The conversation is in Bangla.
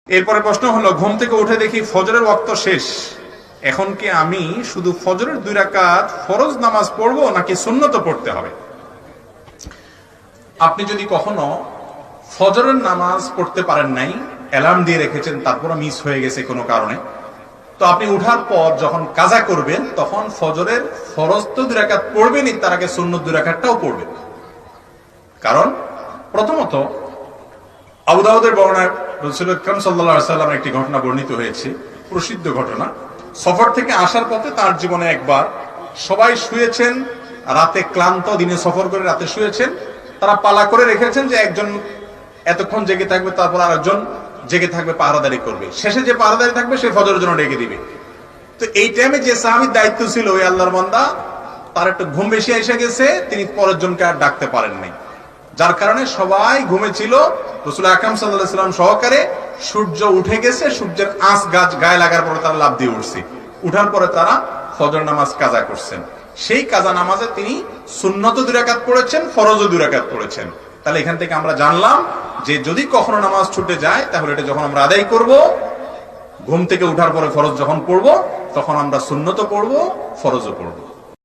এরপরে প্রশ্ন হলো, ঘুম থেকে উঠে দেখি ফজরের ওয়াক্ত শেষ, এখন কি আমি শুধু ফজরের 2 রাকাত ফরজ নামাজ পড়বো নাকি সুন্নত পড়তে হবে? আপনি যদি কখনো ফজরের নামাজ পড়তে পারেন নাই, অ্যালার্ম দিয়ে রেখেছেন, তারপর মিস হয়ে গেছে কোনো কারণে, তো আপনি উঠার পর যখন কাজা করবেন তখন ফজরের ফরজ তো 2 রাকাত পড়বেনই, তার আগে সুন্নত 2 রাকাতটাও পড়বেন। কারণ প্রথমত আবু দাউদের বর্ণনায় রাসূল আকরাম সাল্লাল্লাহু আলাইহি ওয়াসাল্লামের একটি ঘটনা বর্ণিত হয়েছে, প্রসিদ্ধ ঘটনা। সফর থেকে আসার পথে তার জীবনে একবার সবাই শুয়েছেন, রাতে ক্লান্ত, দিনে সফর করে রাতে শুয়েছেন, তারা পালা করে রেখেছেন যে একজন এতক্ষণ জেগে থাকবে, তারপর আরেকজন জেগে থাকবে, পাহারাদারি করবে, শেষে যে পাহারাদারি থাকবে সে ফজরের জন্য ডেকে দিবে। তো এই টাইমে যে সাহাবীর দায়িত্ব ছিল ওই আল্লাহর বান্দা, তার একটু ঘুম বেশি এসে গেছে, তিনি পরের জনকে আর ডাকতে পারেন নাই, যার কারণে সবাই ঘুমেছিল, রাসূল আকরাম সাল্লাল্লাহু আলাইহি ওয়াসাল্লাম সহকারে। সূর্য উঠে গেছে, সূর্যের আঁচ গায়ে লাগার পরে তারা লাফ দিয়ে উঠছে, উঠার পরে তারা ফজর নামাজ কাজা করছেন। সেই কাজা নামাজে তিনি সুন্নত 2 রাকাত পড়েছেন, ফরজও 2 রাকাত পড়েছেন। তাহলে এখান থেকে আমরা জানলাম যে যদি কখনো নামাজ ছুটে যায় তাহলে এটা যখন আমরা আদায় করব, ঘুম থেকে উঠার পরে ফরজ যখন পড়বো তখন আমরা সুন্নতও পড়বো, ফরজও পড়বো।